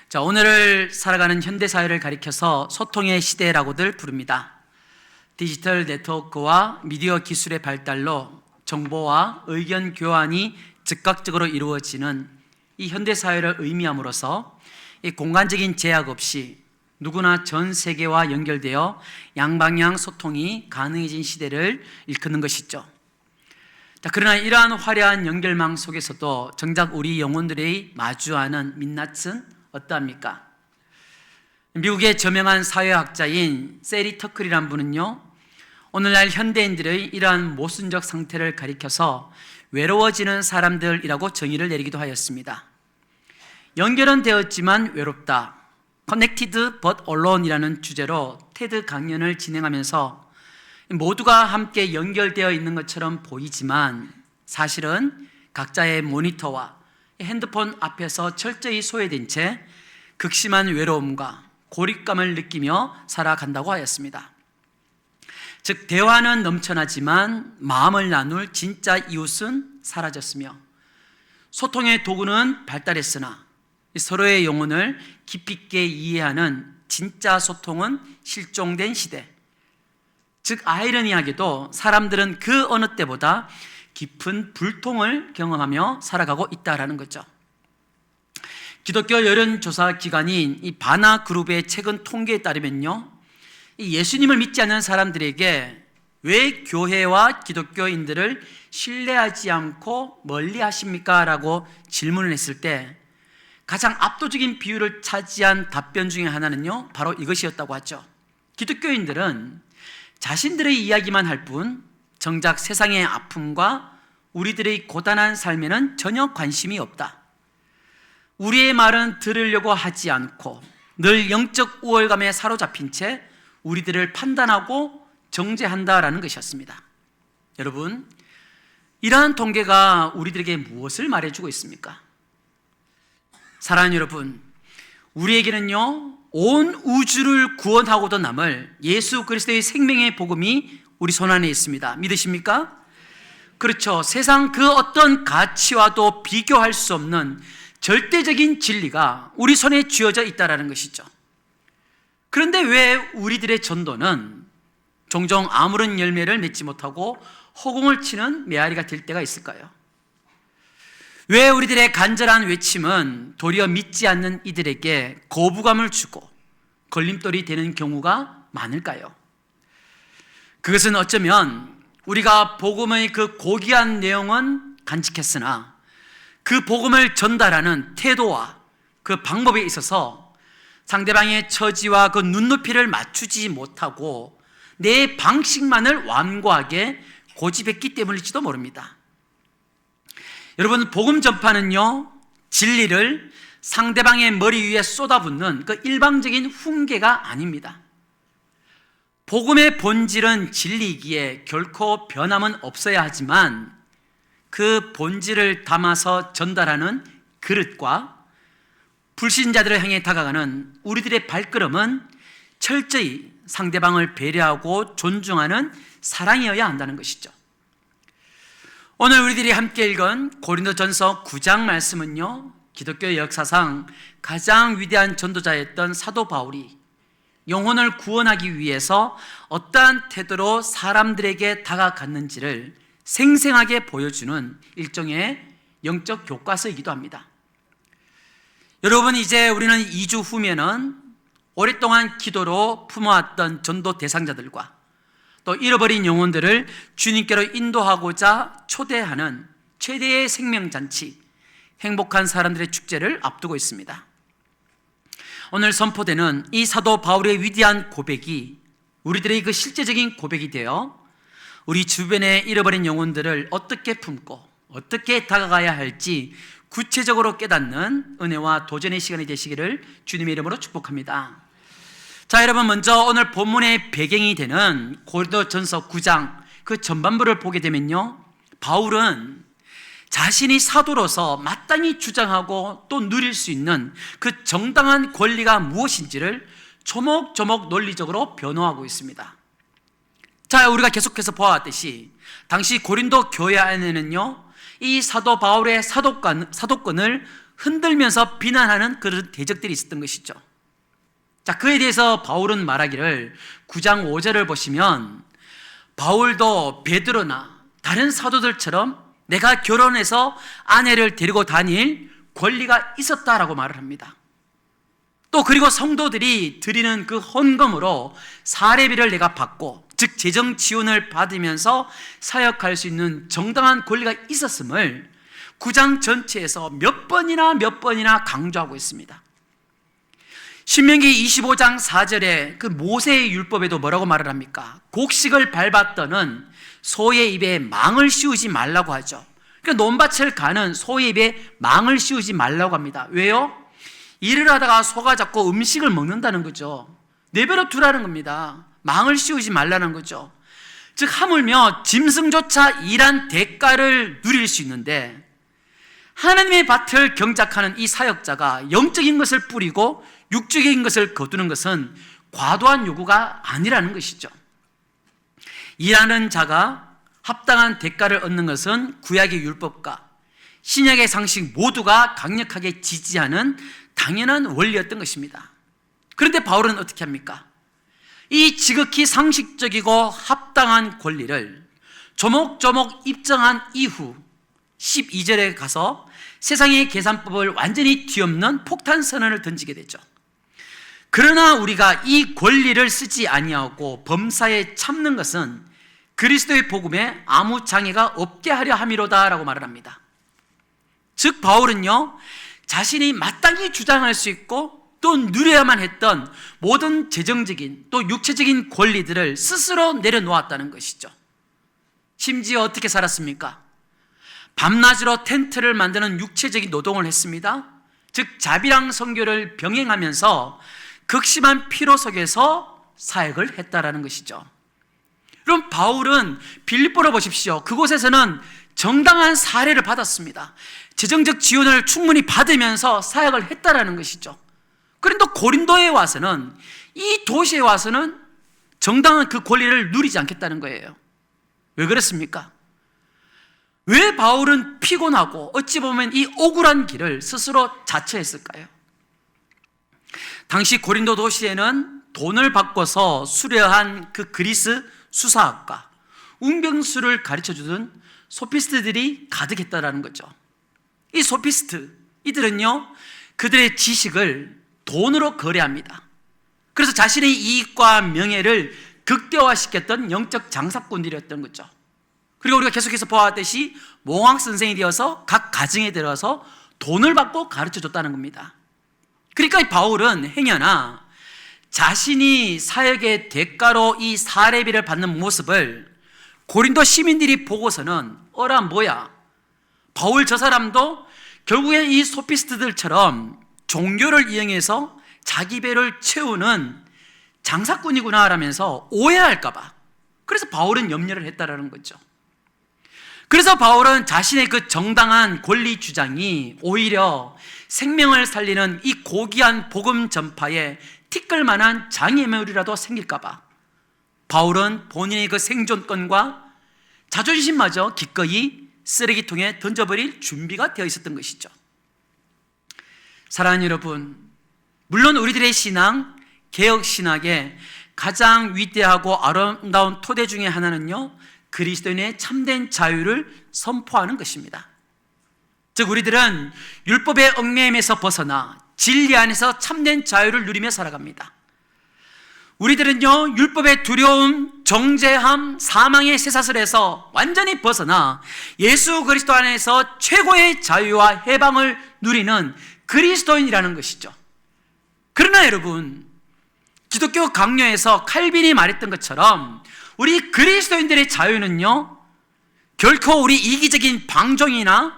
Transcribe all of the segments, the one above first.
자, 오늘을 살아가는 현대사회를 가리켜서 소통의 시대라고들 부릅니다. 디지털 네트워크와 미디어 기술의 발달로 정보와 의견 교환이 즉각적으로 이루어지는 이 현대사회를 의미함으로써 이 공간적인 제약 없이 누구나 전 세계와 연결되어 양방향 소통이 가능해진 시대를 일컫는 것이죠. 자, 그러나 이러한 화려한 연결망 속에서도 정작 우리 영혼들이 마주하는 민낯은 어떠합니까? 미국의 저명한 사회학자인 세리 터클이란 분은요, 오늘날 현대인들의 이러한 모순적 상태를 가리켜서 외로워지는 사람들이라고 정의를 내리기도 하였습니다. 연결은 되었지만 외롭다, Connected but Alone이라는 주제로 테드 강연을 진행하면서 모두가 함께 연결되어 있는 것처럼 보이지만 사실은 각자의 모니터와 핸드폰 앞에서 철저히 소외된 채 극심한 외로움과 고립감을 느끼며 살아간다고 하였습니다. 즉, 대화는 넘쳐나지만 마음을 나눌 진짜 이웃은 사라졌으며 소통의 도구는 발달했으나 서로의 영혼을 깊이 있게 이해하는 진짜 소통은 실종된 시대. 즉, 아이러니하게도 사람들은 그 어느 때보다 깊은 불통을 경험하며 살아가고 있다라는 거죠. 기독교 여론조사 기관인 이 바나 그룹의 최근 통계에 따르면요, 이 예수님을 믿지 않는 사람들에게 왜 교회와 기독교인들을 신뢰하지 않고 멀리 하십니까? 라고 질문을 했을 때 가장 압도적인 비율을 차지한 답변 중에 하나는요, 바로 이것이었다고 하죠. 기독교인들은 자신들의 이야기만 할 뿐 정작 세상의 아픔과 우리들의 고단한 삶에는 전혀 관심이 없다. 우리의 말은 들으려고 하지 않고 늘 영적 우월감에 사로잡힌 채 우리들을 판단하고 정죄한다라는 것이었습니다. 여러분, 이러한 통계가 우리들에게 무엇을 말해주고 있습니까? 사랑하는 여러분, 우리에게는요, 온 우주를 구원하고도 남을 예수 그리스도의 생명의 복음이 우리 손안에 있습니다. 믿으십니까? 그렇죠. 세상 그 어떤 가치와도 비교할 수 없는 절대적인 진리가 우리 손에 쥐어져 있다는 것이죠. 그런데 왜 우리들의 전도는 종종 아무런 열매를 맺지 못하고 허공을 치는 메아리가 될 때가 있을까요? 왜 우리들의 간절한 외침은 도리어 믿지 않는 이들에게 거부감을 주고 걸림돌이 되는 경우가 많을까요? 그것은 어쩌면 우리가 복음의 그 고귀한 내용은 간직했으나 그 복음을 전달하는 태도와 그 방법에 있어서 상대방의 처지와 그 눈높이를 맞추지 못하고 내 방식만을 완고하게 고집했기 때문일지도 모릅니다. 여러분, 복음 전파는요, 진리를 상대방의 머리 위에 쏟아붓는 그 일방적인 훈계가 아닙니다. 복음의 본질은 진리이기에 결코 변함은 없어야 하지만 그 본질을 담아서 전달하는 그릇과 불신자들을 향해 다가가는 우리들의 발걸음은 철저히 상대방을 배려하고 존중하는 사랑이어야 한다는 것이죠. 오늘 우리들이 함께 읽은 고린도전서 9장 말씀은요, 기독교 역사상 가장 위대한 전도자였던 사도 바울이 영혼을 구원하기 위해서 어떠한 태도로 사람들에게 다가갔는지를 생생하게 보여주는 일종의 영적 교과서이기도 합니다. 여러분, 이제 우리는 2주 후면은 오랫동안 기도로 품어왔던 전도 대상자들과 또 잃어버린 영혼들을 주님께로 인도하고자 초대하는 최대의 생명잔치, 행복한 사람들의 축제를 앞두고 있습니다. 오늘 선포되는 이 사도 바울의 위대한 고백이 우리들의 그 실제적인 고백이 되어 우리 주변에 잃어버린 영혼들을 어떻게 품고 어떻게 다가가야 할지 구체적으로 깨닫는 은혜와 도전의 시간이 되시기를 주님의 이름으로 축복합니다. 자, 여러분, 먼저 오늘 본문의 배경이 되는 고린도전서 9장 그 전반부를 보게 되면요, 바울은 자신이 사도로서 마땅히 주장하고 또 누릴 수 있는 그 정당한 권리가 무엇인지를 조목조목 논리적으로 변호하고 있습니다. 자, 우리가 계속해서 보아왔듯이 당시 고린도 교회 안에는요, 이 사도 바울의 사도권을 흔들면서 비난하는 그런 대적들이 있었던 것이죠. 자, 그에 대해서 바울은 말하기를 9장 5절을 보시면 바울도 베드로나 다른 사도들처럼 내가 결혼해서 아내를 데리고 다닐 권리가 있었다라고 말을 합니다. 또 그리고 성도들이 드리는 그 헌금으로 사례비를 내가 받고, 즉 재정 지원을 받으면서 사역할 수 있는 정당한 권리가 있었음을 9장 전체에서 몇 번이나 강조하고 있습니다. 신명기 25장 4절에 그 모세의 율법에도 뭐라고 말을 합니까? 곡식을 밟았더는 소의 입에 망을 씌우지 말라고 하죠. 그러니까 논밭을 가는 소의 입에 망을 씌우지 말라고 합니다. 왜요? 일을 하다가 소가 자꾸 음식을 먹는다는 거죠. 내버려 두라는 겁니다. 망을 씌우지 말라는 거죠. 즉 하물며 짐승조차 일한 대가를 누릴 수 있는데, 하나님의 밭을 경작하는 이 사역자가 영적인 것을 뿌리고 육적인 것을 거두는 것은 과도한 요구가 아니라는 것이죠. 일하는 자가 합당한 대가를 얻는 것은 구약의 율법과 신약의 상식 모두가 강력하게 지지하는 당연한 원리였던 것입니다. 그런데 바울은 어떻게 합니까? 이 지극히 상식적이고 합당한 권리를 조목조목 입증한 이후 12절에 가서 세상의 계산법을 완전히 뒤엎는 폭탄 선언을 던지게 되죠. 그러나 우리가 이 권리를 쓰지 아니하고 범사에 참는 것은 그리스도의 복음에 아무 장애가 없게 하려 함이로다 라고 말을 합니다. 즉 바울은요, 자신이 마땅히 주장할 수 있고 또 누려야만 했던 모든 재정적인 또 육체적인 권리들을 스스로 내려놓았다는 것이죠. 심지어 어떻게 살았습니까? 밤낮으로 텐트를 만드는 육체적인 노동을 했습니다. 즉 자비랑 선교를 병행하면서 극심한 피로 속에서 사역을 했다라는 것이죠. 그럼 바울은 빌립보를 보십시오. 그곳에서는 정당한 사례를 받았습니다. 재정적 지원을 충분히 받으면서 사역을 했다라는 것이죠. 그런데 고린도에 와서는, 이 도시에 와서는 정당한 그 권리를 누리지 않겠다는 거예요. 왜 그렇습니까? 왜 바울은 피곤하고 어찌 보면 이 억울한 길을 스스로 자처했을까요? 당시 고린도 도시에는 돈을 바꿔서 수려한 그 그리스 수사학과, 운병술을 가르쳐주던 소피스트들이 가득했다라는 거죠. 이 소피스트, 이들은요, 그들의 지식을 돈으로 거래합니다. 그래서 자신의 이익과 명예를 극대화시켰던 영적 장사꾼들이었던 거죠. 그리고 우리가 계속해서 보아왔듯이 몽학 선생이 되어서 각 가정에 들어서 돈을 받고 가르쳐줬다는 겁니다. 그러니까 이 바울은 행여나 자신이 사역의 대가로 이 사례비를 받는 모습을 고린도 시민들이 보고서는 어라 뭐야, 바울 저 사람도 결국엔 이 소피스트들처럼 종교를 이용해서 자기 배를 채우는 장사꾼이구나 라면서 오해할까봐, 그래서 바울은 염려를 했다라는 거죠. 그래서 바울은 자신의 그 정당한 권리 주장이 오히려 생명을 살리는 이 고귀한 복음 전파에 티끌만한 장애물이라도 생길까봐 바울은 본인의 그 생존권과 자존심마저 기꺼이 쓰레기통에 던져버릴 준비가 되어 있었던 것이죠. 사랑하는 여러분, 물론 우리들의 신앙, 개혁신학의 가장 위대하고 아름다운 토대 중에 하나는요, 그리스도인의 참된 자유를 선포하는 것입니다. 즉 우리들은 율법의 얽매임에서 벗어나 진리 안에서 참된 자유를 누리며 살아갑니다. 우리들은요, 율법의 두려움, 정죄함, 사망의 쇠사슬에서 완전히 벗어나 예수 그리스도 안에서 최고의 자유와 해방을 누리는 그리스도인이라는 것이죠. 그러나 여러분, 기독교 강요에서 칼빈이 말했던 것처럼 우리 그리스도인들의 자유는요, 결코 우리 이기적인 방종이나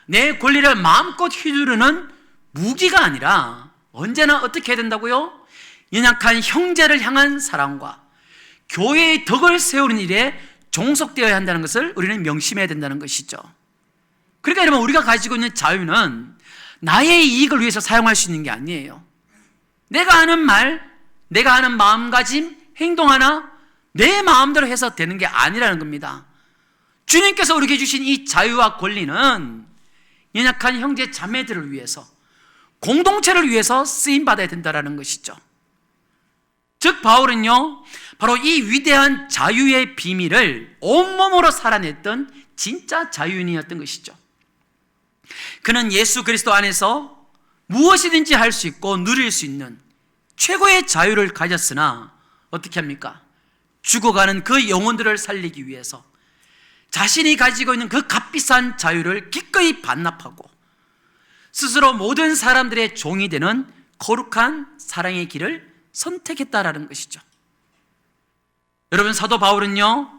내 권리를 마음껏 휘두르는 무기가 아니라 언제나 어떻게 해야 된다고요? 연약한 형제를 향한 사랑과 교회의 덕을 세우는 일에 종속되어야 한다는 것을 우리는 명심해야 된다는 것이죠. 그러니까 여러분, 우리가 가지고 있는 자유는 나의 이익을 위해서 사용할 수 있는 게 아니에요. 내가 하는 말, 내가 하는 마음가짐, 행동 하나 내 마음대로 해서 되는 게 아니라는 겁니다. 주님께서 우리에게 주신 이 자유와 권리는 연약한 형제 자매들을 위해서, 공동체를 위해서 쓰임받아야 된다는 것이죠. 즉 바울은요, 바로 이 위대한 자유의 비밀을 온몸으로 살아냈던 진짜 자유인이었던 것이죠. 그는 예수 그리스도 안에서 무엇이든지 할 수 있고 누릴 수 있는 최고의 자유를 가졌으나 어떻게 합니까? 죽어가는 그 영혼들을 살리기 위해서 자신이 가지고 있는 그 값비싼 자유를 기꺼이 반납하고 스스로 모든 사람들의 종이 되는 거룩한 사랑의 길을 선택했다라는 것이죠. 여러분, 사도 바울은요,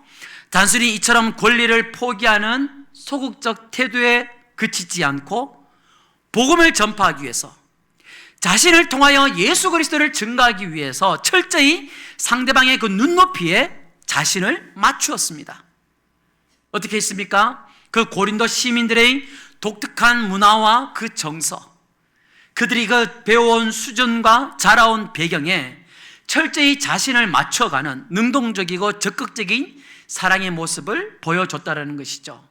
단순히 이처럼 권리를 포기하는 소극적 태도에 그치지 않고 복음을 전파하기 위해서, 자신을 통하여 예수 그리스도를 증거하기 위해서 철저히 상대방의 그 눈높이에 자신을 맞추었습니다. 어떻게 했습니까? 그 고린도 시민들의 독특한 문화와 그 정서, 그들이 그 배워온 수준과 자라온 배경에 철저히 자신을 맞춰가는 능동적이고 적극적인 사랑의 모습을 보여줬다는 것이죠.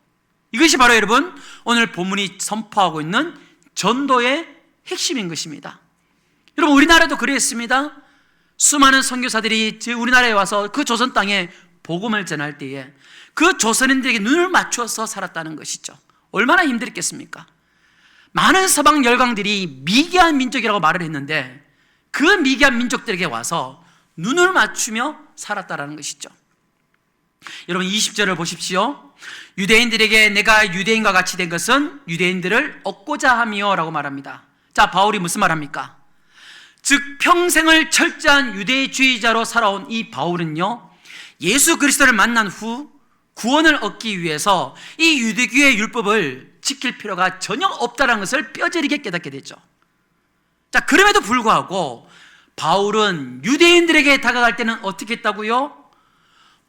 이것이 바로 여러분, 오늘 본문이 선포하고 있는 전도의 핵심인 것입니다. 여러분, 우리나라도 그랬습니다. 수많은 선교사들이 우리나라에 와서 그 조선 땅에 복음을 전할 때에 그 조선인들에게 눈을 맞추어서 살았다는 것이죠. 얼마나 힘들었겠습니까? 많은 서방 열강들이 미개한 민족이라고 말을 했는데 그 미개한 민족들에게 와서 눈을 맞추며 살았다는 것이죠. 여러분, 20절을 보십시오. 유대인들에게 내가 유대인과 같이 된 것은 유대인들을 얻고자 함이요 라고 말합니다. 자, 바울이 무슨 말합니까? 즉 평생을 철저한 유대주의자로 살아온 이 바울은요, 예수 그리스도를 만난 후 구원을 얻기 위해서 이 유대교의 율법을 지킬 필요가 전혀 없다는 것을 뼈저리게 깨닫게 되죠. 자, 그럼에도 불구하고 바울은 유대인들에게 다가갈 때는 어떻게 했다고요?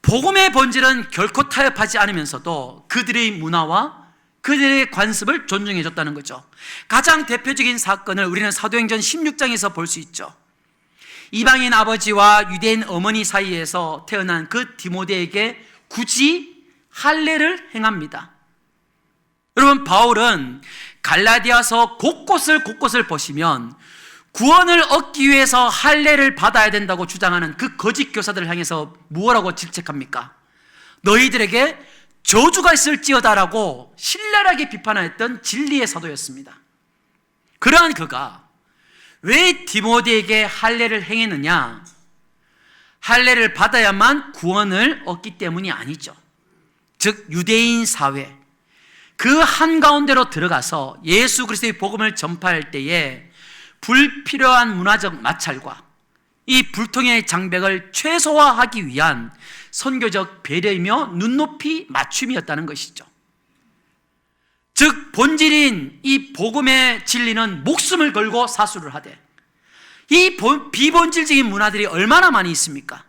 복음의 본질은 결코 타협하지 않으면서도 그들의 문화와 그들의 관습을 존중해 줬다는 거죠. 가장 대표적인 사건을 우리는 사도행전 16장에서 볼 수 있죠. 이방인 아버지와 유대인 어머니 사이에서 태어난 그 디모데에게 굳이 할례를 행합니다. 여러분, 바울은 갈라디아서 곳곳을 보시면 구원을 얻기 위해서 할례를 받아야 된다고 주장하는 그 거짓 교사들을 향해서 무엇라고 질책합니까? 너희들에게 저주가 있을지어다라고 신랄하게 비판하였던 진리의 사도였습니다. 그러한 그가 왜 디모데에게 할례를 행했느냐? 할례를 받아야만 구원을 얻기 때문이 아니죠. 즉 유대인 사회 그 한가운데로 들어가서 예수 그리스도의 복음을 전파할 때에 불필요한 문화적 마찰과 이 불통의 장벽을 최소화하기 위한 선교적 배려이며 눈높이 맞춤이었다는 것이죠. 즉 본질인 이 복음의 진리는 목숨을 걸고 사수를 하되 이 비본질적인 문화들이 얼마나 많이 있습니까?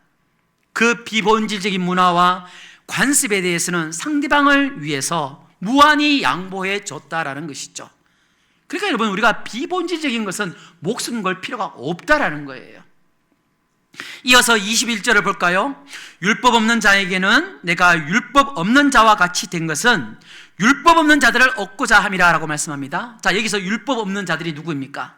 그 비본질적인 문화와 관습에 대해서는 상대방을 위해서 무한히 양보해 줬다라는 것이죠. 그러니까 여러분, 우리가 비본질적인 것은 목숨 걸 필요가 없다라는 거예요. 이어서 21절을 볼까요? 율법 없는 자에게는 내가 율법 없는 자와 같이 된 것은 율법 없는 자들을 얻고자 함이라 라고 말씀합니다. 자, 여기서 율법 없는 자들이 누구입니까?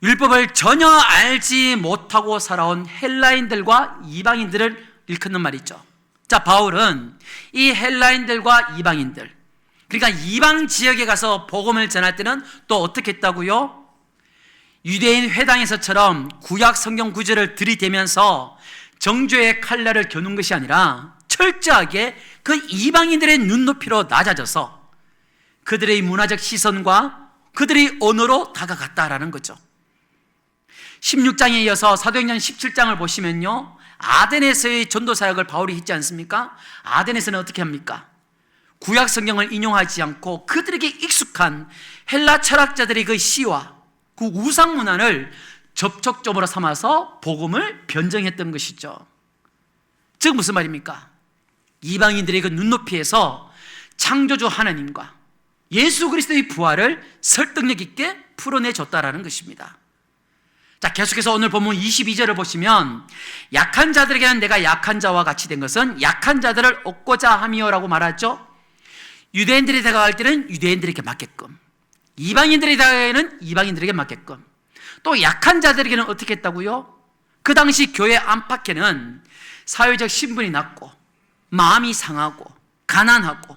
율법을 전혀 알지 못하고 살아온 헬라인들과 이방인들을 일컫는 말이죠. 자, 바울은 이 헬라인들과 이방인들, 그러니까 이방 지역에 가서 복음을 전할 때는 또 어떻게 했다고요? 유대인 회당에서처럼 구약 성경 구절을 들이대면서 정죄의 칼날을 겨눈 것이 아니라 철저하게 그 이방인들의 눈높이로 낮아져서 그들의 문화적 시선과 그들의 언어로 다가갔다라는 거죠. 16장에 이어서 사도행전 17장을 보시면요, 아덴에서의 전도 사역을 바울이 했지 않습니까? 아덴에서는 어떻게 합니까? 구약 성경을 인용하지 않고 그들에게 익숙한 헬라 철학자들의 그 시와 그 우상 문화를 접촉점으로 삼아서 복음을 변정했던 것이죠. 즉 무슨 말입니까? 이방인들의 그 눈높이에서 창조주 하나님과 예수 그리스도의 부활을 설득력 있게 풀어내줬다라는 것입니다. 자, 계속해서 오늘 본문 22절을 보시면 약한 자들에게는 내가 약한 자와 같이 된 것은 약한 자들을 얻고자 함이요라고 말하죠. 유대인들이 다가갈 때는 유대인들에게 맞게끔, 이방인들에게는 이방인들에게 맞게끔, 또 약한 자들에게는 어떻게 했다고요? 그 당시 교회 안팎에는 사회적 신분이 낮고 마음이 상하고 가난하고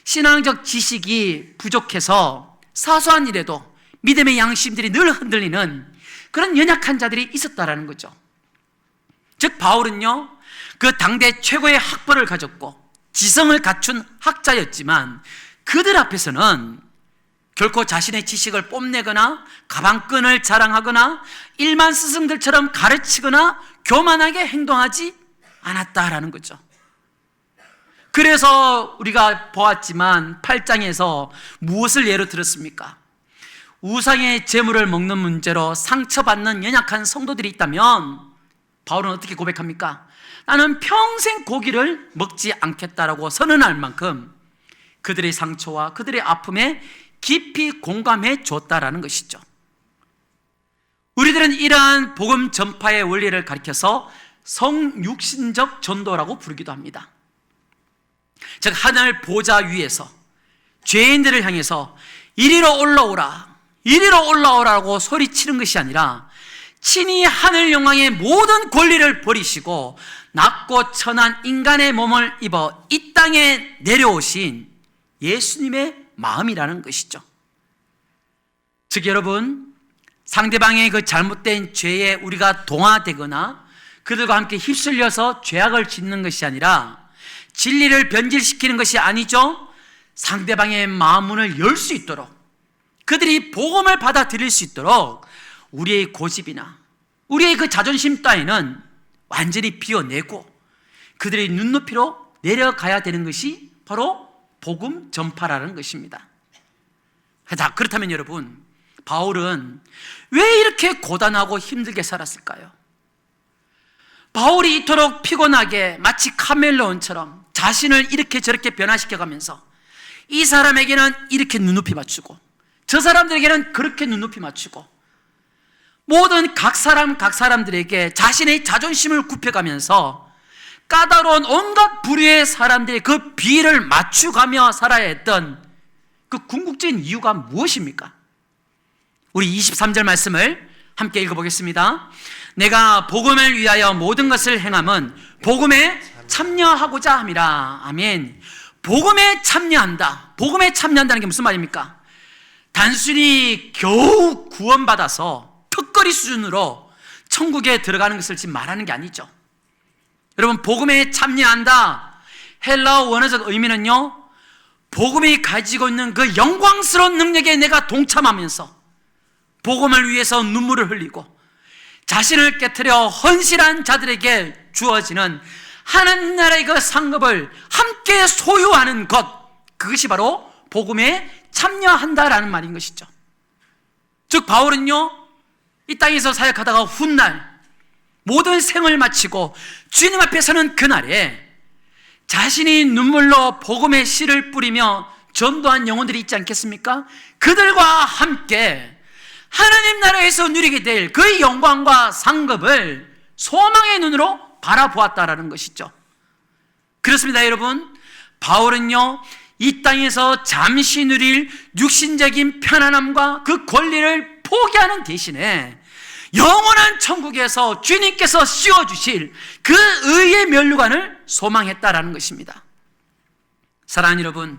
신앙적 지식이 부족해서 사소한 일에도 믿음의 양심들이 늘 흔들리는 그런 연약한 자들이 있었다라는 거죠. 즉 바울은요, 그 당대 최고의 학벌을 가졌고 지성을 갖춘 학자였지만 그들 앞에서는 결코 자신의 지식을 뽐내거나 가방끈을 자랑하거나 일반 스승들처럼 가르치거나 교만하게 행동하지 않았다라는 거죠. 그래서 우리가 보았지만 8장에서 무엇을 예로 들었습니까? 우상의 제물을 먹는 문제로 상처받는 연약한 성도들이 있다면 바울은 어떻게 고백합니까? 나는 평생 고기를 먹지 않겠다라고 선언할 만큼 그들의 상처와 그들의 아픔에 깊이 공감해 줬다라는 것이죠. 우리들은 이러한 복음 전파의 원리를 가리켜서 성육신적 전도라고 부르기도 합니다. 즉 하늘 보좌 위에서 죄인들을 향해서 이리로 올라오라, 이리로 올라오라고 소리치는 것이 아니라 친히 하늘 영광의 모든 권리를 버리시고 낮고 천한 인간의 몸을 입어 이 땅에 내려오신 예수님의 마음이라는 것이죠. 즉 여러분, 상대방의 그 잘못된 죄에 우리가 동화되거나 그들과 함께 휩쓸려서 죄악을 짓는 것이 아니라 진리를 변질시키는 것이 아니죠. 상대방의 마음문을 열 수 있도록, 그들이 복음을 받아들일 수 있도록 우리의 고집이나 우리의 그 자존심 따위는 완전히 비워내고 그들의 눈높이로 내려가야 되는 것이 바로 복음 전파라는 것입니다. 자, 그렇다면 여러분, 바울은 왜 이렇게 고단하고 힘들게 살았을까요? 바울이 이토록 피곤하게 마치 카멜레온처럼 자신을 이렇게 저렇게 변화시켜가면서 이 사람에게는 이렇게 눈높이 맞추고 저 사람들에게는 그렇게 눈높이 맞추고 모든 각 사람들에게 자신의 자존심을 굽혀가면서 까다로운 온갖 부류의 사람들의 그 비를 맞추가며 살아야 했던 그 궁극적인 이유가 무엇입니까? 우리 23절 말씀을 함께 읽어보겠습니다. 내가 복음을 위하여 모든 것을 행함은 복음에 참여하고자 함이라. 아멘. 복음에 참여한다. 복음에 참여한다는 게 무슨 말입니까? 단순히 겨우 구원받아서 턱걸이 수준으로 천국에 들어가는 것을 지금 말하는 게 아니죠. 여러분, 복음에 참여한다, 헬라어 원어적 의미는요, 복음이 가지고 있는 그 영광스러운 능력에 내가 동참하면서 복음을 위해서 눈물을 흘리고 자신을 깨트려 헌신한 자들에게 주어지는 하나님 나라의 그 상급을 함께 소유하는 것, 그것이 바로 복음에 참여한다라는 말인 것이죠. 즉 바울은요, 이 땅에서 사역하다가 훗날 모든 생을 마치고 주님 앞에 서는 그날에 자신이 눈물로 복음의 씨를 뿌리며 전도한 영혼들이 있지 않겠습니까? 그들과 함께 하나님 나라에서 누리게 될 그 영광과 상급을 소망의 눈으로 바라보았다라는 것이죠. 그렇습니다, 여러분. 바울은요, 이 땅에서 잠시 누릴 육신적인 편안함과 그 권리를 포기하는 대신에 영원한 천국에서 주님께서 씌워주실 그 의의 면류관을 소망했다라는 것입니다. 사랑하는 여러분,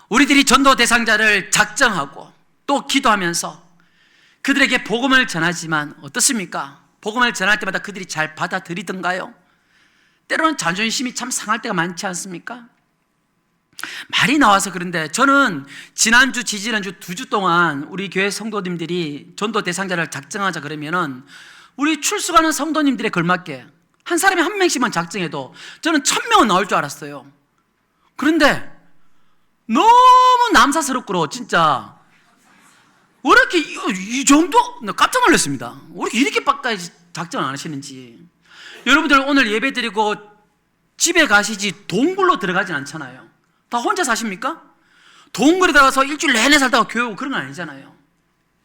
우리들이 전도 대상자를 작정하고 또 기도하면서 그들에게 복음을 전하지만 어떻습니까? 복음을 전할 때마다 그들이 잘 받아들이던가요? 때로는 자존심이 참 상할 때가 많지 않습니까? 말이 나와서 그런데 저는 지난주, 지지난주 2주 동안 우리 교회 성도님들이 전도 대상자를 작정하자 그러면은 우리 출석하는 성도님들에 걸맞게 한 사람이 한 명씩만 작정해도 저는 1000명은 나올 줄 알았어요. 그런데 너무 남사스럽고 진짜 왜 이렇게 이 정도? 깜짝 놀랐습니다. 왜 이렇게밖에 작정을 안 하시는지. 여러분들 오늘 예배 드리고 집에 가시지 동굴로 들어가진 않잖아요. 다 혼자 사십니까? 동굴에 들어가서 일주일 내내 살다가 교회 오고 그런 건 아니잖아요.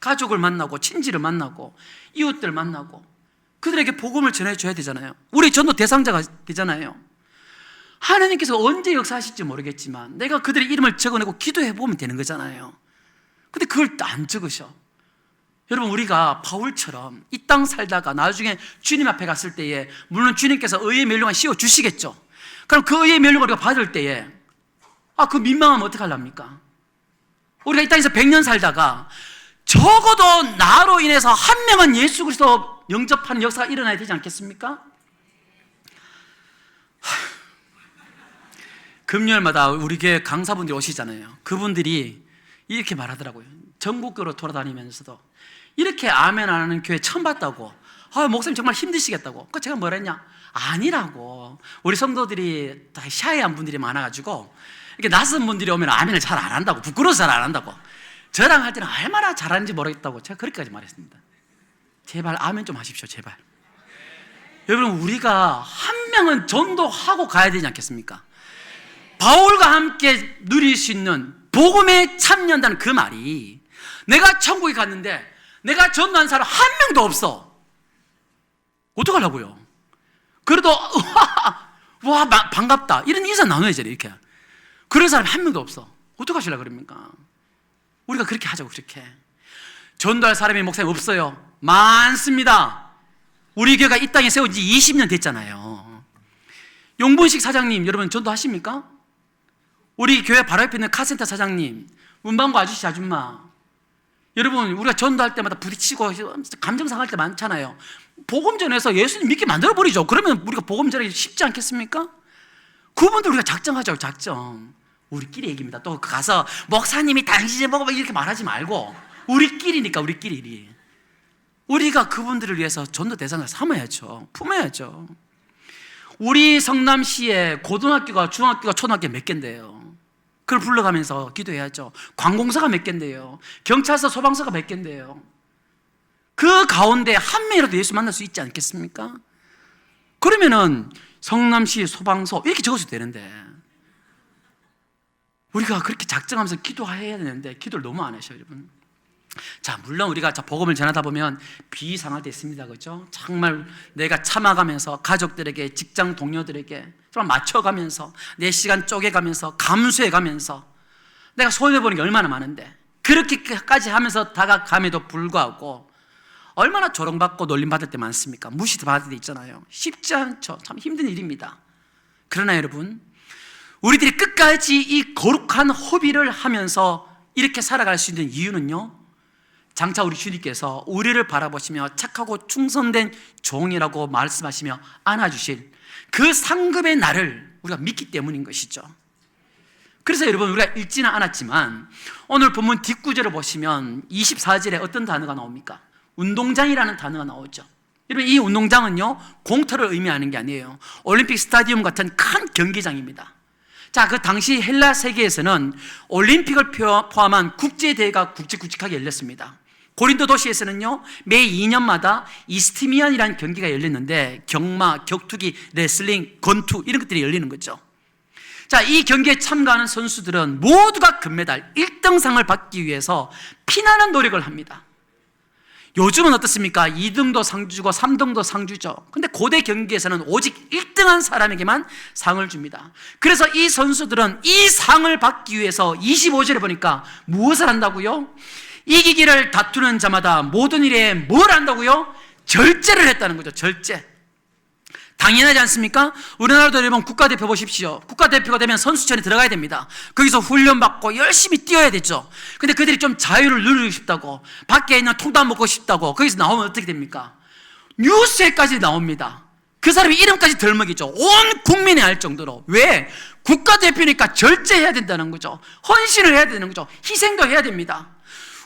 가족을 만나고 친지를 만나고 이웃들 만나고 그들에게 복음을 전해줘야 되잖아요. 우리 전도 대상자가 되잖아요. 하나님께서 언제 역사하실지 모르겠지만 내가 그들의 이름을 적어내고 기도해보면 되는 거잖아요. 근데 그걸 안 적으셔. 여러분, 우리가 바울처럼 이 땅 살다가 나중에 주님 앞에 갔을 때에 물론 주님께서 의의 멸류관 씌워 주시겠죠. 그럼 그 의의 멸류관을 우리가 받을 때에 그 민망하면 어떻게 하렵니까? 우리가 이 땅에서 100년 살다가 적어도 나로 인해서 한 명은 예수 그리스도 영접하는 역사가 일어나야 되지 않겠습니까? 금요일마다 우리 교회 강사분들이 오시잖아요. 그분들이 이렇게 말하더라고요. 전국적으로 돌아다니면서도 이렇게 아멘 안 하는 교회 처음 봤다고. 목사님 정말 힘드시겠다고. 제가 뭐라 했냐? 아니라고. 우리 성도들이 다 샤이한 분들이 많아가지고 이렇게 낯선 분들이 오면 아멘을 잘 안 한다고, 부끄러워서 잘 안 한다고. 저랑 할 때는 얼마나 잘하는지 모르겠다고 제가 그렇게까지 말했습니다. 제발 아멘 좀 하십시오, 제발. 여러분, 우리가 한 명은 전도하고 가야 되지 않겠습니까? 바울과 함께 누릴 수 있는 복음에 참여한다는 그 말이, 내가 천국에 갔는데 내가 전도한 사람 한 명도 없어. 어떡하려고요? 그래도 와 반갑다 이런 인사 나눠야죠. 이렇게 그런 사람이 한 명도 없어. 어떡하시려고 그럽니까? 우리가 그렇게 하자고. 그렇게 전도할 사람이 목사님 없어요? 많습니다. 우리 교회가 이 땅에 세운 지 20년 됐잖아요. 용본식 사장님, 여러분 전도하십니까? 우리 교회 바로 옆에 있는 카센터 사장님, 문방구 아저씨, 아줌마, 여러분, 우리가 전도할 때마다 부딪히고 감정 상할 때 많잖아요. 복음 전해서 예수님 믿게 만들어버리죠. 그러면 우리가 복음 전하기 쉽지 않겠습니까? 그분들 우리가 작정하자고. 작정. 우리끼리 얘기입니다. 또 가서 목사님이 당신이 먹어봐 이렇게 말하지 말고, 우리끼리니까. 우리끼리 우리가 그분들을 위해서 전도 대상을 삼아야죠. 품어야죠. 우리 성남시에 고등학교가, 중학교가, 초등학교 몇 개인데요. 그걸 불러가면서 기도해야죠. 관공서가 몇 개인데요. 경찰서, 소방서가 몇 개인데요. 그 가운데 한 명이라도 예수 만날 수 있지 않겠습니까? 그러면은 성남시 소방서 이렇게 적어도 되는데, 우리가 그렇게 작정하면서 기도해야 되는데 기도를 너무 안 하셔요, 여러분. 자, 물론 우리가 복음을 전하다 보면 비상할 때 있습니다. 그렇죠? 정말 내가 참아가면서 가족들에게, 직장 동료들에게 정말 맞춰가면서, 내 시간 쪼개가면서, 감수해가면서 내가 손해보는 게 얼마나 많은데, 그렇게까지 하면서 다가감에도 불구하고 얼마나 조롱받고 놀림받을 때 많습니까? 무시받을 때 있잖아요. 쉽지 않죠. 참 힘든 일입니다. 그러나 여러분, 우리들이 끝까지 이 거룩한 허비를 하면서 이렇게 살아갈 수 있는 이유는요, 장차 우리 주님께서 우리를 바라보시며 착하고 충성된 종이라고 말씀하시며 안아주실 그 상급의 날을 우리가 믿기 때문인 것이죠. 그래서 여러분, 우리가 읽지는 않았지만 오늘 본문 뒷구절을 보시면 24절에 어떤 단어가 나옵니까? 운동장이라는 단어가 나오죠. 여러분, 이 운동장은요, 공터를 의미하는 게 아니에요. 올림픽 스타디움 같은 큰 경기장입니다. 자, 그 당시 헬라 세계에서는 올림픽을 포함한 국제대회가 굵직굵직하게 열렸습니다. 고린도 도시에서는요, 매 2년마다 이스티미안이라는 경기가 열렸는데, 경마, 격투기, 레슬링, 권투 이런 것들이 열리는 거죠. 자, 이 경기에 참가하는 선수들은 모두가 금메달 1등상을 받기 위해서 피나는 노력을 합니다. 요즘은 어떻습니까? 2등도 상 주고 3등도 상 주죠. 근데 고대 경기에서는 오직 1등한 사람에게만 상을 줍니다. 그래서 이 선수들은 이 상을 받기 위해서 25절에 보니까 무엇을 한다고요? 이기기를 다투는 자마다 모든 일에 뭘 한다고요? 절제를 했다는 거죠. 절제. 당연하지 않습니까? 우리나라도 여러분 국가대표 보십시오. 국가대표가 되면 선수촌에 들어가야 됩니다. 거기서 훈련받고 열심히 뛰어야 되죠. 근데 그들이 좀 자유를 누리고 싶다고, 밖에 있는 통닭 먹고 싶다고, 거기서 나오면 어떻게 됩니까? 뉴스에까지 나옵니다. 그 사람이 이름까지 덜먹이죠. 온 국민이 알 정도로. 왜? 국가대표니까 절제해야 된다는 거죠. 헌신을 해야 되는 거죠. 희생도 해야 됩니다.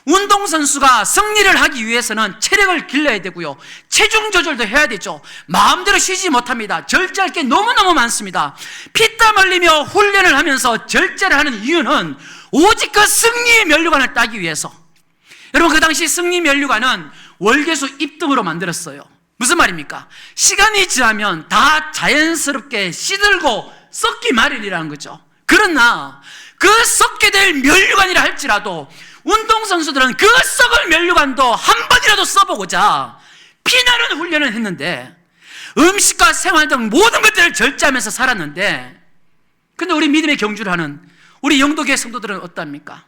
운동선수가 승리를 하기 위해서는 체력을 길러야 되고요, 체중 조절도 해야 되죠. 마음대로 쉬지 못합니다. 절제할 게 너무너무 많습니다. 피땀 흘리며 훈련을 하면서 절제를 하는 이유는 오직 그 승리의 면류관을 따기 위해서. 여러분, 그 당시 승리 면류관은 월계수 입등으로 만들었어요. 무슨 말입니까? 시간이 지나면 다 자연스럽게 시들고 썩기 마련이라는 거죠. 그러나 그 썩게 될 면류관이라 할지라도 운동선수들은 그 썩을 면류관도 한 번이라도 써보고자 피나는 훈련을 했는데, 음식과 생활 등 모든 것들을 절제하면서 살았는데, 근데 우리 믿음의 경주를 하는 우리 영도교회 성도들은 어떻습니까?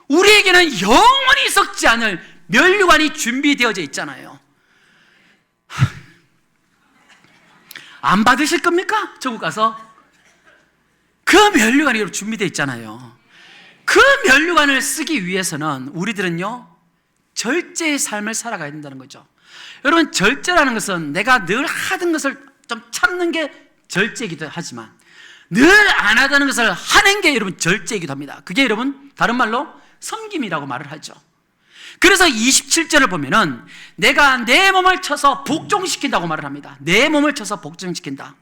우리에게는 영원히 썩지 않을 면류관이 준비되어져 있잖아요. 안 받으실 겁니까? 천국 가서? 그 면류관이 준비되어 있잖아요. 그 면류관을 쓰기 위해서는 우리들은요, 절제의 삶을 살아가야 된다는 거죠. 여러분, 절제라는 것은 내가 늘 하던 것을 좀 참는 게 절제이기도 하지만 늘 안 하던 것을 하는 게 여러분 절제이기도 합니다. 그게 여러분 다른 말로 섬김이라고 말을 하죠. 그래서 27절을 보면은 내가 내 몸을 쳐서 복종시킨다고 말을 합니다. 내 몸을 쳐서 복종시킨다.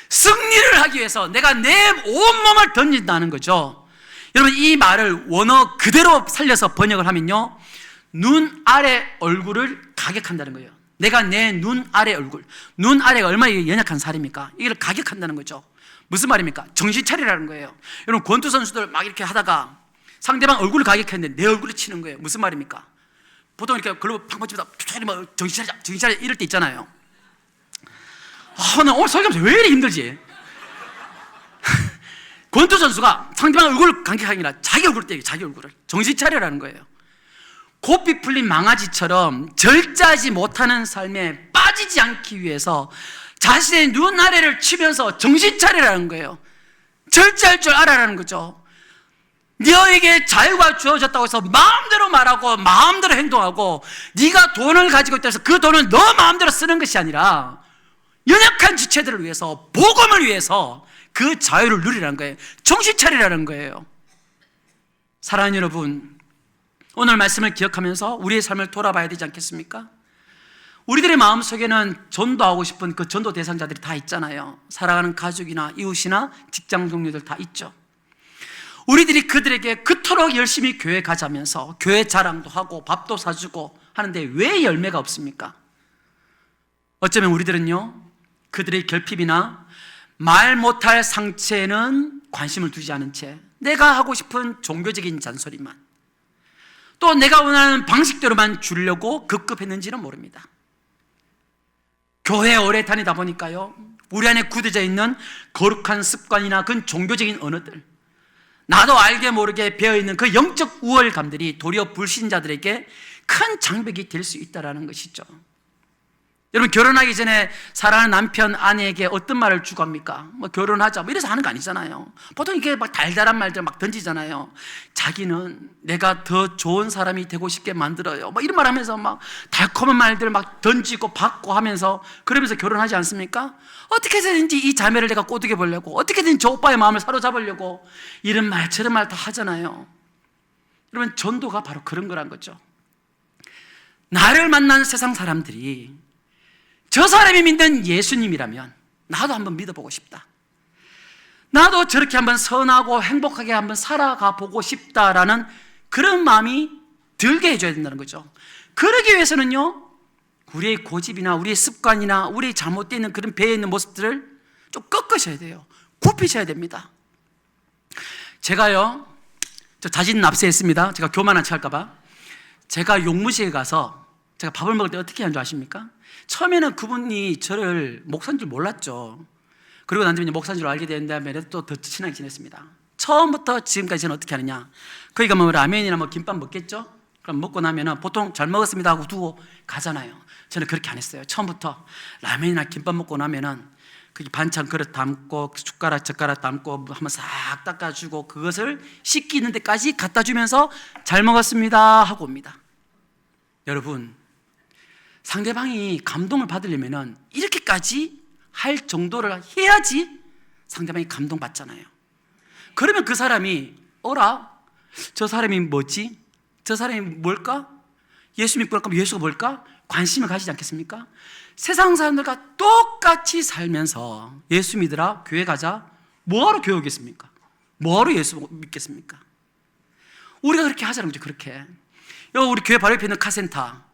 승리를 하기 위해서 내가 내 온몸을 던진다는 거죠. 여러분, 이 말을 원어 그대로 살려서 번역을 하면요, 눈 아래 얼굴을 가격한다는 거예요. 내가 내 눈 아래 얼굴, 눈 아래가 얼마나 연약한 살입니까? 이걸 가격한다는 거죠. 무슨 말입니까? 정신 차리라는 거예요. 여러분, 권투 선수들 막 이렇게 하다가 상대방 얼굴을 가격했는데 내 얼굴을 치는 거예요. 무슨 말입니까? 보통 이렇게 글로 팡팡 치면서 정신 차리자, 정신 차리자 이럴 때 있잖아요. 나 오늘 설교하면서 왜 이렇게 힘들지? 권투 선수가 상대방 얼굴을 간격하기 아니라 자기 얼굴을 때려요. 자기 얼굴을. 정신 차리라는 거예요. 고삐 풀린 망아지처럼 절제하지 못하는 삶에 빠지지 않기 위해서 자신의 눈 아래를 치면서 정신 차리라는 거예요. 절제할 줄 알아라는 거죠. 너에게 자유가 주어졌다고 해서 마음대로 말하고 마음대로 행동하고 네가 돈을 가지고 있다 해서 그 돈을 너 마음대로 쓰는 것이 아니라 연약한 지체들을 위해서, 복음을 위해서 그 자유를 누리라는 거예요. 정신 차리라는 거예요. 사랑하는 여러분, 오늘 말씀을 기억하면서 우리의 삶을 돌아봐야 되지 않겠습니까? 우리들의 마음속에는 전도하고 싶은 그 전도 대상자들이 다 있잖아요. 사랑하는 가족이나 이웃이나 직장 동료들 다 있죠. 우리들이 그들에게 그토록 열심히 교회 가자면서 교회 자랑도 하고 밥도 사주고 하는데 왜 열매가 없습니까? 어쩌면 우리들은요, 그들의 결핍이나 말 못할 상처에는 관심을 두지 않은 채 내가 하고 싶은 종교적인 잔소리만, 또 내가 원하는 방식대로만 주려고 급급했는지는 모릅니다. 교회에 오래 다니다 보니까요, 우리 안에 굳어져 있는 거룩한 습관이나 그 종교적인 언어들, 나도 알게 모르게 배어있는 그 영적 우월감들이 도리어 불신자들에게 큰 장벽이 될 수 있다는 것이죠. 여러분, 결혼하기 전에 사랑하는 남편, 아내에게 어떤 말을 주고 합니까? 결혼하자 이래서 하는 거 아니잖아요. 보통 이게 막 달달한 말들 막 던지잖아요. 자기는 내가 더 좋은 사람이 되고 싶게 만들어요, 이런 말 하면서 막 달콤한 말들 막 던지고 받고 하면서, 그러면서 결혼하지 않습니까? 어떻게든지 이 자매를 내가 꼬드겨 보려고, 어떻게든 저 오빠의 마음을 사로잡으려고 이런 말 저런 말 다 하잖아요. 여러분, 전도가 바로 그런 거란 거죠. 나를 만난 세상 사람들이 저 사람이 믿는 예수님이라면 나도 한번 믿어보고 싶다, 나도 저렇게 한번 선하고 행복하게 한번 살아가 보고 싶다라는 그런 마음이 들게 해줘야 된다는 거죠. 그러기 위해서는요, 우리의 고집이나 우리의 습관이나 우리의 잘못되어 있는 그런 배에 있는 모습들을 좀 꺾으셔야 돼요. 굽히셔야 됩니다. 제가요, 저 자진 납세했습니다. 제가 교만 안 취할까봐. 제가 용무시에 가서 제가 밥을 먹을 때 어떻게 하는 줄 아십니까? 처음에는 그분이 저를 목사인 줄 몰랐죠. 그리고 난 뒤에 목사인 줄 알게 된 다음에 또 더 친하게 지냈습니다. 처음부터 지금까지 저는 어떻게 하느냐, 거기 가면 라면이나 김밥 먹겠죠? 그럼 먹고 나면은 보통 잘 먹었습니다 하고 두고 가잖아요. 저는 그렇게 안 했어요. 처음부터 라면이나 김밥 먹고 나면은 그 반찬 그릇 담고 숟가락 젓가락 담고 한번 싹 닦아주고 그것을 씻기는 데까지 갖다 주면서 잘 먹었습니다 하고 옵니다. 여러분, 상대방이 감동을 받으려면 이렇게까지 할 정도를 해야지 상대방이 감동받잖아요. 그러면 그 사람이 어라? 저 사람이 뭐지? 저 사람이 뭘까? 예수 믿고 그러면 예수가 뭘까? 관심을 가지지 않겠습니까? 세상 사람들과 똑같이 살면서 예수 믿으라, 교회 가자, 뭐하러 교회 오겠습니까? 뭐하러 예수 믿겠습니까? 우리가 그렇게 하자는 거죠. 그렇게 우리 교회 바로 옆에 있는 카센터,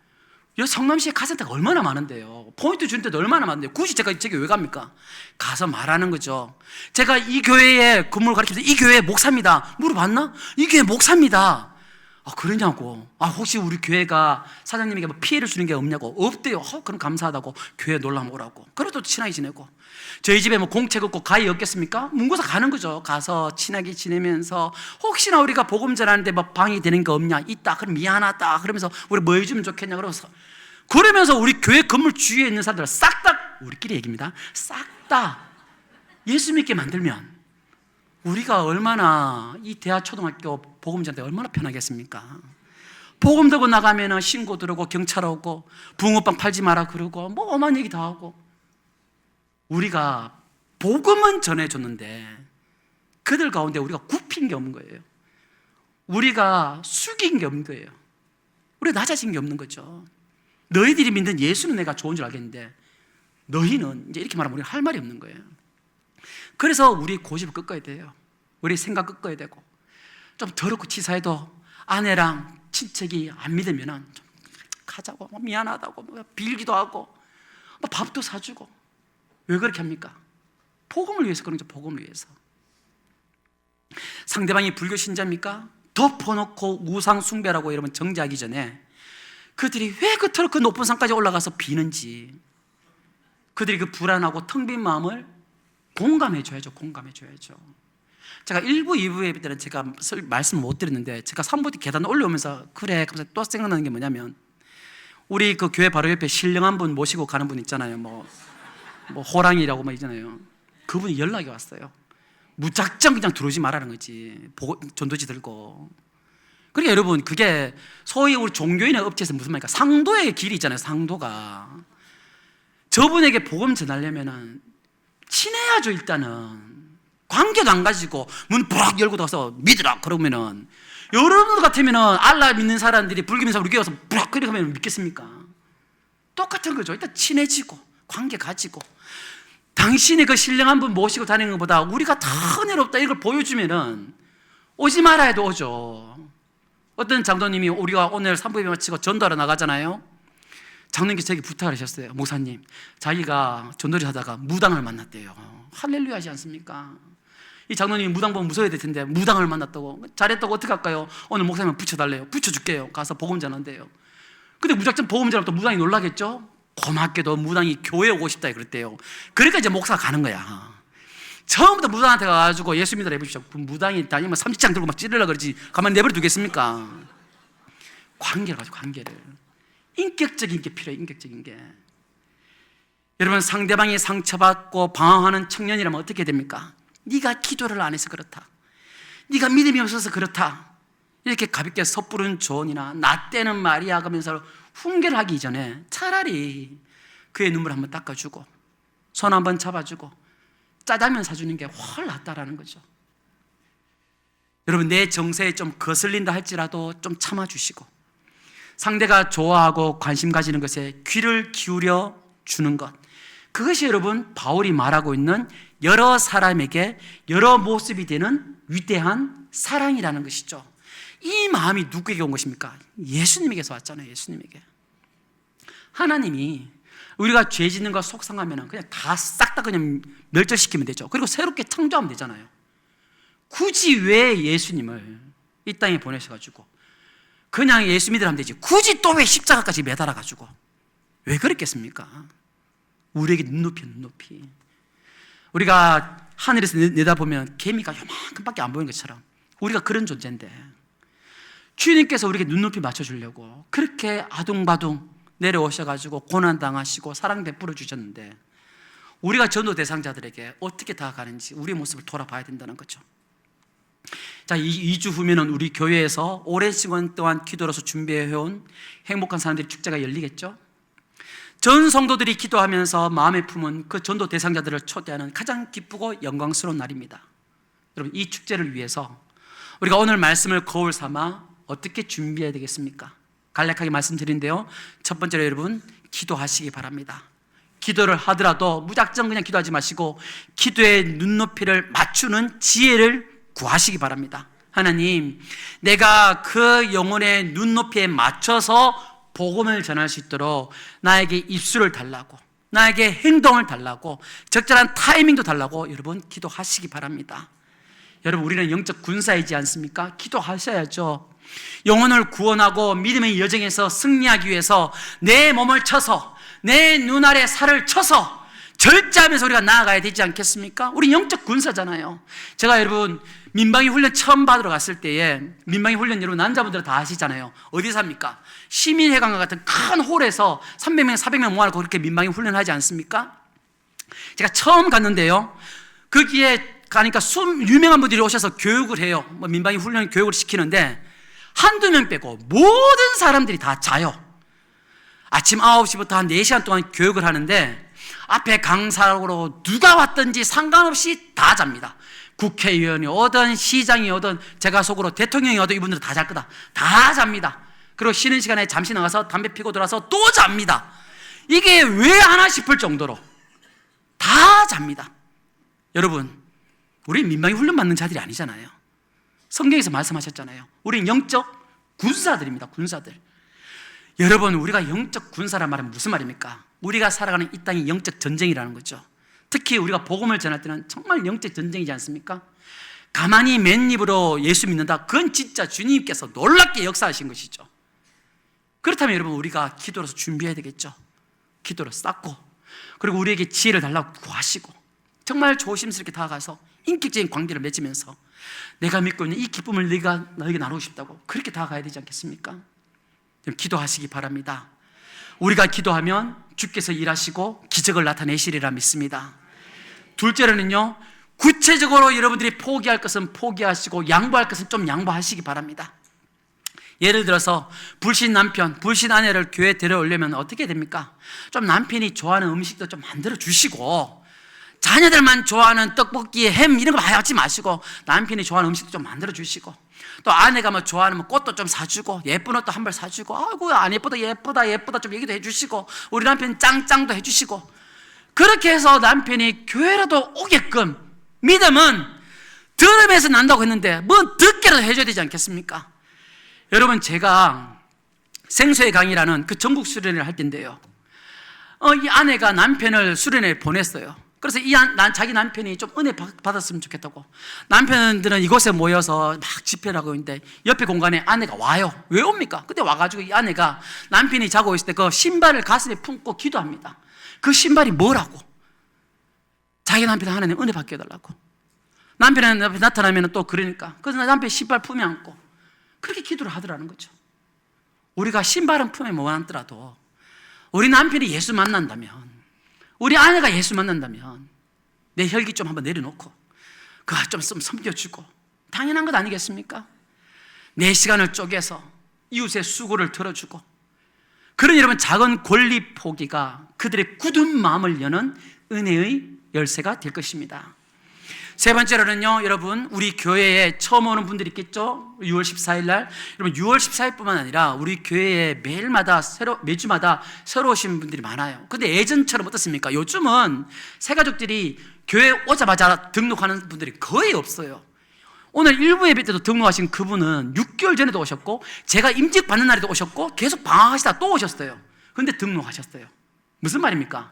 여기 성남시에 카센터가 얼마나 많은데요. 포인트 주는 데도 얼마나 많은데요. 굳이 제가 저기 왜 갑니까? 가서 말하는 거죠. 제가 이 교회에 근무를 가르치면서 이 교회 목사입니다. 물어봤나? 이 교회 목사입니다. 그러냐고. 혹시 우리 교회가 사장님에게 뭐 피해를 주는 게 없냐고. 없대요. 그럼 감사하다고. 교회 놀러 오라고. 그래도 친하게 지내고. 저희 집에 뭐 공책 없고 가위 없겠습니까? 문고사 가는 거죠. 가서 친하게 지내면서 혹시나 우리가 복음 전하는데 뭐 방해 되는 거 없냐? 있다. 그럼 미안하다. 그러면서 우리 뭐 해주면 좋겠냐? 그러면서 우리 교회 건물 주위에 있는 사람들 싹 다, 우리끼리 얘기입니다. 싹 다 예수 믿게 만들면 우리가 얼마나 이 대하 초등학교 복음 전할 때 얼마나 편하겠습니까? 복음 들고 나가면 신고 들어오고 경찰 오고 붕어빵 팔지 마라 그러고 뭐 엄한 얘기 다 하고. 우리가 복음은 전해줬는데 그들 가운데 우리가 굽힌 게 없는 거예요. 우리가 숙인 게 없는 거예요. 우리가 낮아진 게 없는 거죠. 너희들이 믿는 예수는 내가 좋은 줄 알겠는데 너희는 이제 이렇게 말하면 우리가 할 말이 없는 거예요. 그래서 우리 고집을 꺾어야 돼요. 우리 생각 꺾어야 되고, 좀 더럽고 치사해도 아내랑 친척이 안 믿으면 좀 가자고, 미안하다고 빌기도 하고 밥도 사주고. 왜 그렇게 합니까? 복음을 위해서 그런 거죠. 복음을 위해서. 상대방이 불교 신자입니까? 덮어놓고 우상 숭배라고 여러분 정죄하기 전에 그들이 왜 그토록 그 높은 산까지 올라가서 비는지, 그들이 그 불안하고 텅 빈 마음을 공감해줘야죠. 공감해줘야죠. 제가 1부, 2부에 때는 제가 말씀을 못 드렸는데, 제가 3부 때 계단 올라오면서 그래 하면서 또 생각나는 게 뭐냐면, 우리 그 교회 바로 옆에 신령한 분 모시고 가는 분 있잖아요. 뭐 호랑이라고 막 있잖아요. 그분이 연락이 왔어요. 무작정 그냥 들어오지 말라는 거지. 전도지 들고. 그러니까 여러분, 그게 소위 우리 종교인의 업체에서 무슨 말입니까? 상도의 길이 있잖아요. 상도가. 저분에게 복음 전하려면은 친해야죠. 일단은 관계도 안 가지고 문 부락 열고 나서 믿으라 그러면은, 여러분 같으면은 알라 믿는 사람들이 불교 믿는 사람 우리 교회 와서 부락 그렇게 하면 믿겠습니까? 똑같은 거죠. 일단 친해지고 관계 가지고, 당신이 그 신령한 분 모시고 다니는 것보다 우리가 더 은혜롭다 이걸 보여주면은 오지 말아 해도 오죠. 어떤 장로님이 우리가 오늘 3부에 마치고 전도하러 나가잖아요. 장로님께서 저에게 부탁을 하셨어요. 목사님, 자기가 전도를 하다가 무당을 만났대요. 할렐루야 하지 않습니까? 이 장로님이 무당 보면 무서워야 될 텐데 무당을 만났다고. 잘했다고 어떻게 할까요? 오늘 목사님 붙여달래요. 붙여줄게요. 가서 복음 전한대요. 근데 무작정 복음 전하면 또 무당이 놀라겠죠? 고맙게도 무당이 교회에 오고 싶다 그랬대요. 그러니까 이제 목사가 가는 거야. 처음부터 무당한테 가가지고 예수 믿으라 해보십시오. 그 무당이 다니면 삼지창 들고 막 찌르려고 그러지 가만히 내버려 두겠습니까? 관계를 가지고, 관계를. 인격적인 게 필요해요. 인격적인 게. 여러분, 상대방이 상처받고 방황하는 청년이라면 어떻게 됩니까? 네가 기도를 안 해서 그렇다, 네가 믿음이 없어서 그렇다, 이렇게 가볍게 섣부른 조언이나 나 때는 말이야 하면서 훈계하기 전에 차라리 그의 눈물 한번 닦아주고 손 한번 잡아주고 짜장면 사주는 게 훨 낫다라는 거죠. 여러분, 내 정서에 좀 거슬린다 할지라도 좀 참아주시고, 상대가 좋아하고 관심 가지는 것에 귀를 기울여 주는 것, 그것이 여러분 바울이 말하고 있는 여러 사람에게 여러 모습이 되는 위대한 사랑이라는 것이죠. 이 마음이 누구에게 온 것입니까? 예수님에게서 왔잖아요. 예수님에게. 하나님이 우리가 죄 짓는 거 속상하면 그냥 다 싹 다 그냥 멸절시키면 되죠. 그리고 새롭게 창조하면 되잖아요. 굳이 왜 예수님을 이 땅에 보내셔가지고 그냥 예수 믿으라면 되지, 굳이 또 왜 십자가까지 매달아가지고 왜 그랬겠습니까? 우리에게 눈높이. 우리가 하늘에서 내다보면 개미가 요만큼밖에 안 보이는 것처럼 우리가 그런 존재인데, 주님께서 우리에게 눈높이 맞춰주려고 그렇게 아둥바둥 내려오셔가지고 고난당하시고 사랑 베풀어 주셨는데, 우리가 전도 대상자들에게 어떻게 다가가는지 우리의 모습을 돌아봐야 된다는 거죠. 자, 2주 후면은 우리 교회에서 오랜 시간 동안 기도로서 준비해온 행복한 사람들의 축제가 열리겠죠. 전 성도들이 기도하면서 마음에 품은 그 전도 대상자들을 초대하는 가장 기쁘고 영광스러운 날입니다. 여러분, 이 축제를 위해서 우리가 오늘 말씀을 거울 삼아 어떻게 준비해야 되겠습니까? 간략하게 말씀드린데요, 첫 번째로 여러분, 기도하시기 바랍니다. 기도를 하더라도 무작정 그냥 기도하지 마시고 기도의 눈높이를 맞추는 지혜를 구하시기 바랍니다. 하나님, 내가 그 영혼의 눈높이에 맞춰서 복음을 전할 수 있도록 나에게 입술을 달라고, 나에게 행동을 달라고, 적절한 타이밍도 달라고 여러분 기도하시기 바랍니다. 여러분, 우리는 영적 군사이지 않습니까? 기도하셔야죠. 영혼을 구원하고 믿음의 여정에서 승리하기 위해서 내 몸을 쳐서, 내 눈알에 살을 쳐서 절제하면서 우리가 나아가야 되지 않겠습니까? 우리 영적 군사잖아요. 제가 여러분 민방위 훈련 처음 받으러 갔을 때에, 민방위 훈련 여러분 남자분들은 다 아시잖아요. 어디서 합니까? 시민회관과 같은 큰 홀에서 300명, 400명 모아놓고 그렇게 민방위 훈련하지 않습니까? 제가 처음 갔는데요, 거기에 가니까 유명한 분들이 오셔서 교육을 해요. 민방위 훈련 교육을 시키는데 한두 명 빼고 모든 사람들이 다 자요. 아침 9시부터 한 4시간 동안 교육을 하는데 앞에 강사로 누가 왔든지 상관없이 다 잡니다. 국회의원이 오든 시장이 오든 제가 속으로 대통령이 오든 이분들은 다 잘 거다. 다 잡니다. 그리고 쉬는 시간에 잠시 나가서 담배 피고 들어와서 또 잡니다. 이게 왜 하나 싶을 정도로 다 잡니다. 여러분, 우리 민방위 훈련 받는 자들이 아니잖아요. 성경에서 말씀하셨잖아요. 우리는 영적 군사들입니다. 군사들. 여러분, 우리가 영적 군사란 말은 무슨 말입니까? 우리가 살아가는 이 땅이 영적 전쟁이라는 거죠. 특히 우리가 복음을 전할 때는 정말 영적 전쟁이지 않습니까? 가만히 맨입으로 예수 믿는다, 그건 진짜 주님께서 놀랍게 역사하신 것이죠. 그렇다면 여러분, 우리가 기도로서 준비해야 되겠죠. 기도로 쌓고, 그리고 우리에게 지혜를 달라고 구하시고, 정말 조심스럽게 다가가서 인격적인 관계를 맺으면서 내가 믿고 있는 이 기쁨을 네가 너에게 나누고 싶다고 그렇게 다가가야 되지 않겠습니까? 기도하시기 바랍니다. 우리가 기도하면 주께서 일하시고 기적을 나타내시리라 믿습니다. 둘째로는요, 구체적으로 여러분들이 포기할 것은 포기하시고 양보할 것은 좀 양보하시기 바랍니다. 예를 들어서 불신 남편, 불신 아내를 교회에 데려오려면 어떻게 됩니까? 좀 남편이 좋아하는 음식도 좀 만들어 주시고, 자녀들만 좋아하는 떡볶이, 햄 이런 거 많이 하지 마시고 남편이 좋아하는 음식도 좀 만들어 주시고, 또 아내가 뭐 좋아하는 꽃도 좀 사주고 예쁜 옷도 한 벌 사주고, 아이고 안 예쁘다 예쁘다 좀 얘기도 해주시고, 우리 남편 짱짱도 해주시고, 그렇게 해서 남편이 교회라도 오게끔, 믿음은 들음에서 난다고 했는데 뭐 듣게라도 해줘야 되지 않겠습니까? 여러분, 제가 생수의 강이라는 그 전국 수련회를 할 때인데요, 이 아내가 남편을 수련회에 보냈어요. 그래서 자기 남편이 좀 은혜 받았으면 좋겠다고 남편들은 이곳에 모여서 막 집회를 하고 있는데 옆에 공간에 아내가 와요. 왜 옵니까? 근데 와가지고 이 아내가 남편이 자고 있을 때 그 신발을 가슴에 품고 기도합니다. 그 신발이 뭐라고? 자기 남편 하나님 은혜 받게 해달라고. 남편이 나타나면 또 그러니까, 그래서 남편 신발 품에 안고 그렇게 기도를 하더라는 거죠. 우리가 신발은 품에 못 안더라도 우리 남편이 예수 만난다면, 우리 아내가 예수 만난다면 내 혈기 좀 한번 내려놓고 그거 좀 섬겨주고, 당연한 것 아니겠습니까? 내 시간을 쪼개서 이웃의 수고를 들어주고, 그런 여러분 작은 권리 포기가 그들의 굳은 마음을 여는 은혜의 열쇠가 될 것입니다. 세 번째로는요, 여러분, 우리 교회에 처음 오는 분들이 있겠죠? 6월 14일 날, 여러분 6월 14일 뿐만 아니라 우리 교회에 매주마다 새로 오신 분들이 많아요. 근데 예전처럼 어떻습니까? 요즘은 새가족들이 교회에 오자마자 등록하는 분들이 거의 없어요. 오늘 일부 예배 때도 등록하신 그분은 6개월 전에도 오셨고, 제가 임직 받는 날에도 오셨고, 계속 방황하시다 또 오셨어요. 근데 등록하셨어요. 무슨 말입니까?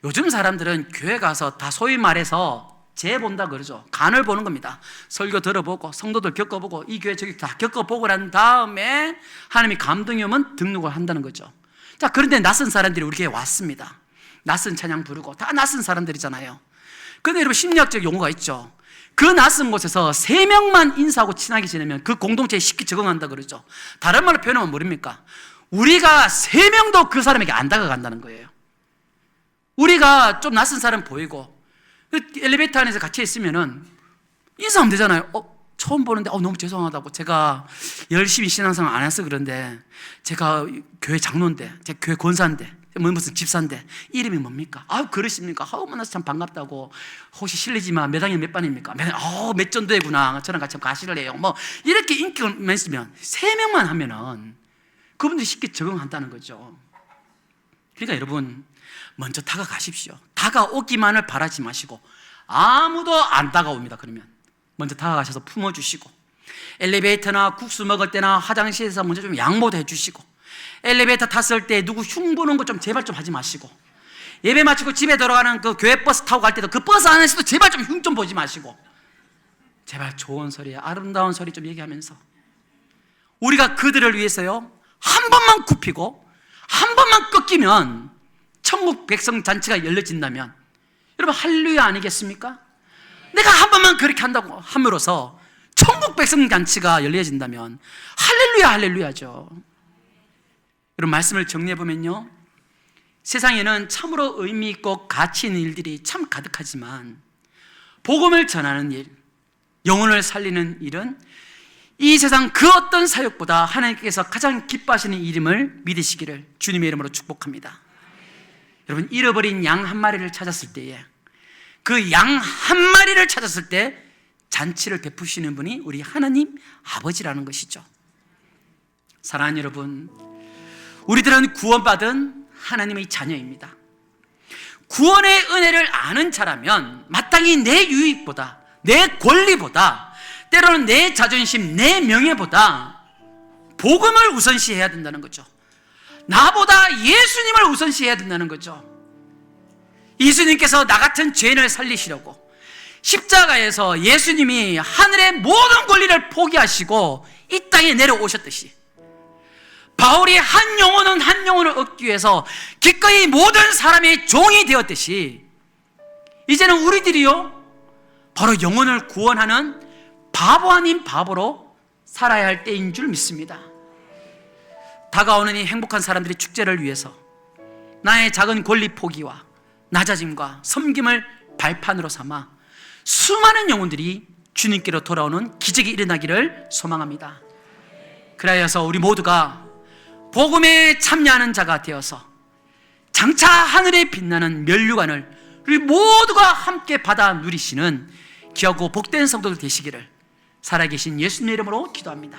요즘 사람들은 교회 가서 다 소위 말해서 재 본다 그러죠. 간을 보는 겁니다. 설교 들어보고 성도들 겪어보고 이 교회 저기 다 겪어보고 난 다음에 하나님이 감동이 오면 등록을 한다는 거죠. 자, 그런데 낯선 사람들이 우리 교회에 왔습니다. 낯선 찬양 부르고 다 낯선 사람들이잖아요. 그런데 여러분, 심리학적 용어가 있죠. 그 낯선 곳에서 3명만 인사하고 친하게 지내면 그 공동체에 쉽게 적응한다 그러죠. 다른 말로 표현하면 뭐입니까? 우리가 3명도 그 사람에게 안 다가간다는 거예요. 우리가 좀 낯선 사람 보이고 엘리베이터 안에서 같이 있으면은 인사하면 되잖아요. 처음 보는데 너무 죄송하다고, 제가 열심히 신앙생활 안 해서 그런데 제가 교회 장로인데, 제가 교회 권사인데, 무슨 집사인데 이름이 뭡니까? 그러십니까? 만나서 참 반갑다고. 혹시 실례지만 몇 학년 몇 반입니까? 몇 전도회구나. 저랑 같이 가실래요? 뭐 이렇게 인기가 많으면 3명만 하면은 그분들이 쉽게 적응한다는 거죠. 그러니까 여러분, 먼저 다가가십시오. 다가오기만을 바라지 마시고, 아무도 안 다가옵니다. 그러면 먼저 다가가셔서 품어주시고, 엘리베이터나 국수 먹을 때나 화장실에서 먼저 좀 양보도 해주시고, 엘리베이터 탔을 때 누구 흉 보는 거 좀 제발 좀 하지 마시고, 예배 마치고 집에 들어가는 그 교회 버스 타고 갈 때도 그 버스 안에서도 제발 좀 흉 좀 보지 마시고, 제발 좋은 소리, 아름다운 소리 좀 얘기하면서 우리가 그들을 위해서요, 한 번만 굽히고 한 번만 꺾이면 천국 백성 잔치가 열려진다면 여러분 할렐루야 아니겠습니까? 내가 한 번만 그렇게 한다고 함으로써 천국 백성 잔치가 열려진다면 할렐루야 할렐루야죠. 여러분 말씀을 정리해보면요, 세상에는 참으로 의미 있고 가치 있는 일들이 참 가득하지만 복음을 전하는 일, 영혼을 살리는 일은 이 세상 그 어떤 사역보다 하나님께서 가장 기뻐하시는 일임을 믿으시기를 주님의 이름으로 축복합니다. 여러분, 잃어버린 양 한 마리를 찾았을 때에, 그 양 한 마리를 찾았을 때 잔치를 베푸시는 분이 우리 하나님 아버지라는 것이죠. 사랑하는 여러분, 우리들은 구원받은 하나님의 자녀입니다. 구원의 은혜를 아는 자라면 마땅히 내 유익보다, 내 권리보다, 때로는 내 자존심, 내 명예보다 복음을 우선시해야 된다는 거죠. 나보다 예수님을 우선시해야 된다는 거죠. 예수님께서 나 같은 죄인을 살리시려고 십자가에서 예수님이 하늘의 모든 권리를 포기하시고 이 땅에 내려오셨듯이, 바울이 한 영혼은 한 영혼을 얻기 위해서 기꺼이 모든 사람의 종이 되었듯이, 이제는 우리들이요 바로 영혼을 구원하는 바보 아닌 바보로 살아야 할 때인 줄 믿습니다. 다가오는 이 행복한 사람들의 축제를 위해서 나의 작은 권리 포기와 낮아짐과 섬김을 발판으로 삼아 수많은 영혼들이 주님께로 돌아오는 기적이 일어나기를 소망합니다. 그래서 우리 모두가 복음에 참여하는 자가 되어서 장차 하늘에 빛나는 면류관을 우리 모두가 함께 받아 누리시는 귀하고 복된 성도들 되시기를 살아계신 예수님의 이름으로 기도합니다.